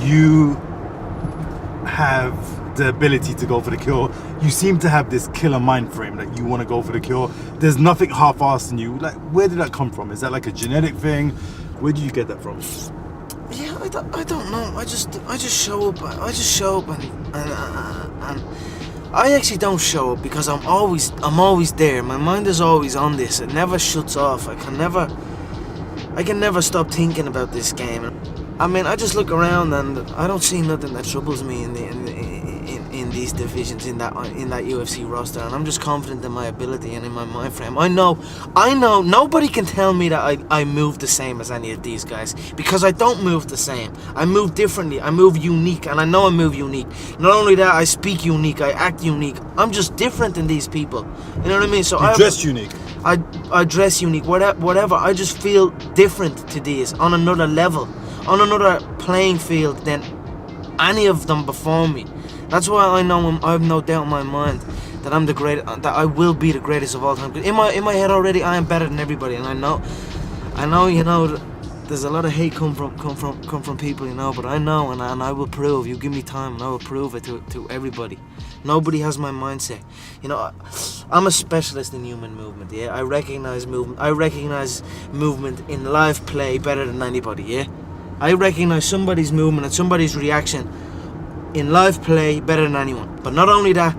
you have the ability to go for the kill. You seem to have this killer mind frame that you want to go for the kill. There's nothing half-assed in you. Like, where did that come from? Is that like a genetic thing? Where did you get that from? Yeah, I don't know. I just show up. I just show up and I actually don't show up because I'm always there. My mind is always on this. It never shuts off. I can never stop thinking about this game. I mean, I just look around and I don't see nothing that troubles me in these divisions, in that UFC roster, and I'm just confident in my ability and in my mind frame. I know nobody can tell me that I move the same as any of these guys, because I don't move the same. I move differently. I move unique, and I know I move unique. Not only that, I speak unique. I act unique. I'm just different than these people. You know what I mean? So you dress unique. I dress unique. Whatever. I just feel different to these, on another level, on another playing field than any of them before me. That's why I know I have no doubt in my mind that I'm the great, that I will be the greatest of all time. In my head already, I am better than everybody, and I know, you know, there's a lot of hate come from people, you know. But I know, and I will prove. You give me time, and I will prove it to everybody. Nobody has my mindset. You know, I'm a specialist in human movement. Yeah, I recognize movement. I recognize movement in live play better than anybody. Yeah, I recognize somebody's movement and somebody's reaction in live play better than anyone. But not only that,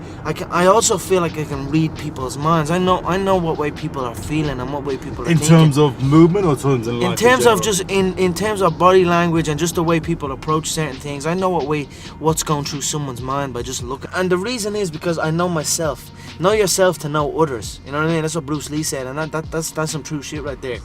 I also feel like I can read people's minds. I know what way people are feeling and what way people are thinking. In terms of movement or terms of life? In terms of just in terms of body language and just the way people approach certain things. I know what's going through someone's mind by just looking. And the reason is because I know myself. Know yourself to know others. You know what I mean? That's what Bruce Lee said, and that's some true shit right there.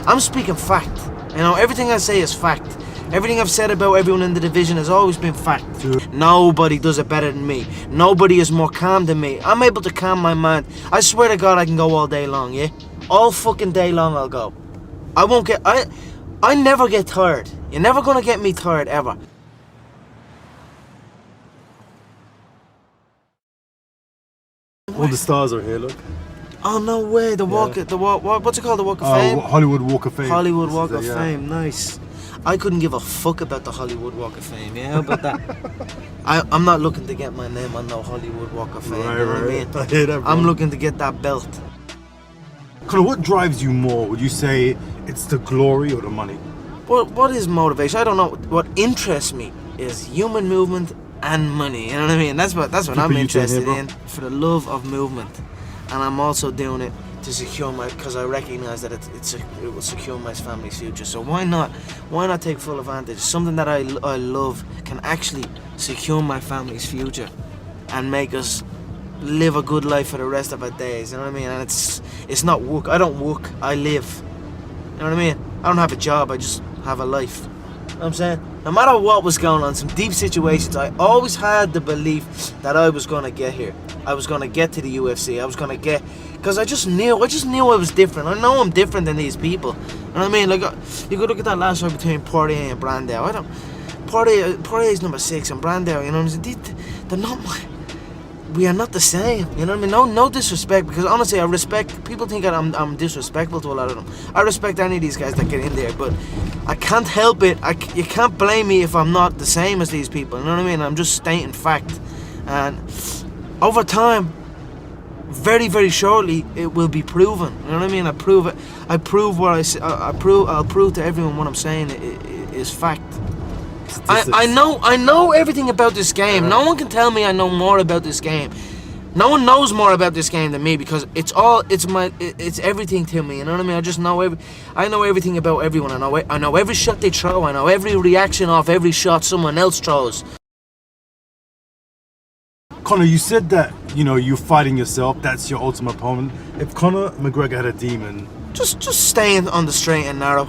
I'm speaking fact. You know, everything I say is fact. Everything I've said about everyone in the division has always been fact. Nobody does it better than me. Nobody is more calm than me. I'm able to calm my mind. I swear to God, I can go all day long, yeah? All fucking day long I'll go. I never get tired. You're never gonna get me tired, ever. All the stars are here, look. Oh, no way. What's it called? The Walk of Fame? Hollywood Walk of Fame. Hollywood Walk of Fame, nice. I couldn't give a fuck about the Hollywood Walk of Fame, yeah? How about that? I'm not looking to get my name on no Hollywood Walk of Fame, you know what I mean? I hear that, bro. I'm looking to get that belt. Conor, what drives you more? Would you say it's the glory or the money? What is motivation? I don't know. What interests me is human movement and money, you know what I mean? That's what I'm interested in, for the love of movement. And I'm also doing it to secure because I recognize that it will secure my family's future. So why not take full advantage? Something that I love can actually secure my family's future and make us live a good life for the rest of our days. You know what I mean? And it's not work. I don't work. I live. You know what I mean? I don't have a job. I just have a life. You know what I'm saying? No matter what was going on, some deep situations, I always had the belief that I was going to get here. I was going to get to the UFC. I was going to get... Because I just knew I was different. I know I'm different than these people. You know what I mean? Like, you could look at that last fight between Poirier and Brandao. Poirier's number 6 and Brandao, you know what I'm saying? They're not my... We are not the same, you know what I mean? No disrespect, because honestly, I respect... People think I'm disrespectful to a lot of them. I respect any of these guys that get in there, but I can't help it. You can't blame me if I'm not the same as these people, you know what I mean? I'm just stating fact. And over time, very, very shortly, it will be proven. You know what I mean? I'll prove to everyone what I'm saying is fact. I know everything about this game. No one can tell me I know more about this game. No one knows more about this game than me, because it's everything to me. You know what I mean? I just know I know everything about everyone. I know every shot they throw. I know every reaction off every shot someone else throws. Conor, you said that, you know, you're fighting yourself. That's your ultimate opponent. If Conor McGregor had a demon, just staying on the straight and narrow.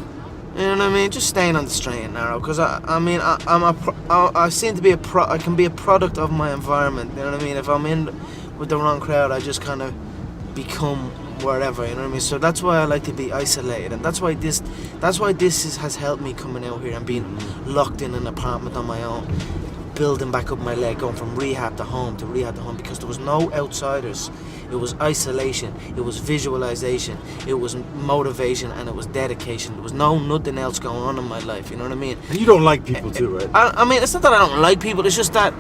You know what I mean? Just staying on the straight and narrow. Because I seem to be I can be a product of my environment. You know what I mean? If I'm in with the wrong crowd, I just kind of become wherever. You know what I mean? So that's why I like to be isolated, and that's why this has helped me coming out here and being locked in an apartment on my own. building back up my leg, going from rehab to home to rehab to home, because there was no outsiders. It was isolation, it was visualization, it was motivation, and it was dedication. There was nothing else going on in my life, you know what I mean? And you don't like people too, right? I mean, it's not that I don't like people, it's just that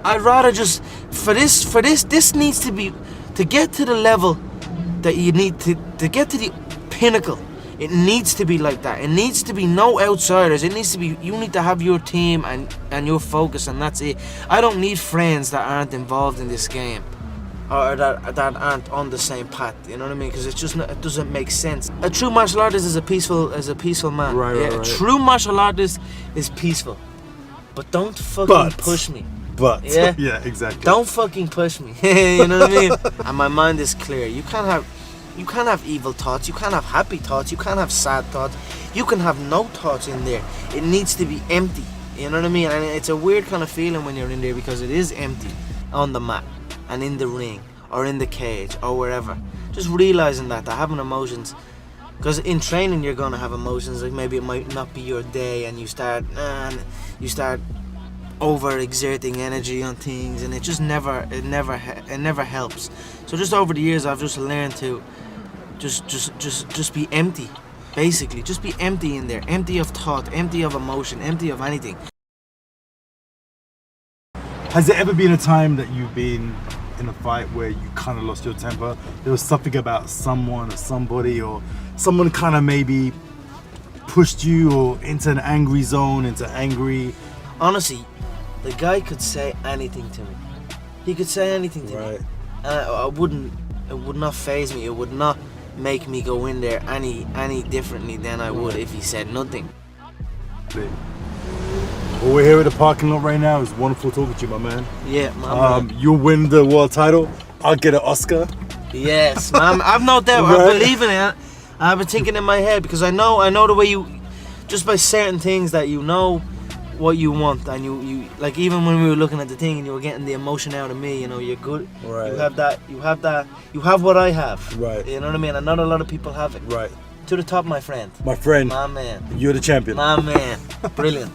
I'd rather just, for this needs to be, to get to the level that you need to get to the pinnacle, it needs to be like that. It needs to be no outsiders. It needs to be, you need to have your team and your focus, and that's it. I don't need friends that aren't involved in this game, or that aren't on the same path, you know what I mean? Because it's just not, it doesn't make sense. A true martial artist is a peaceful man. Right. A true martial artist is peaceful, but don't fucking push me. But yeah, yeah, exactly. Don't fucking push me. You know what I mean? And my mind is clear. You can't have evil thoughts. You can't have happy thoughts. You can't have sad thoughts. You can have no thoughts in there. It needs to be empty. You know what I mean? And it's a weird kind of feeling when you're in there, because it is empty on the mat and in the ring or in the cage or wherever. Just realizing that having emotions, because in training you're gonna have emotions. Like maybe it might not be your day, and you start over exerting energy on things, and it never helps. So just over the years I've just learned to just be empty, basically. Just be empty in there, empty of thought, empty of emotion, empty of anything. Has there ever been a time that you've been in a fight where you kind of lost your temper? There was something about someone or somebody, or someone kind of maybe pushed you or into an angry zone, into angry... Honestly, the guy could say anything to me. He could say anything to me. And it would not faze me. It would not make me go in there any differently than I would if he said nothing. Well, we're here at the parking lot right now. It's wonderful talking to you, my man. Yeah, man. You'll win the world title. I'll get an Oscar. Yes, man. I've no doubt. Right. I believe in it. I've been thinking in my head, because I know the way you, just by certain things that you know what you want, and you like, even when we were looking at the thing and you were getting the emotion out of me, you know, you're good. Right. You have what I have. Right. You know what I mean? And not a lot of people have it. Right. To the top, my friend. My friend. My man. You're the champion. My man. Brilliant.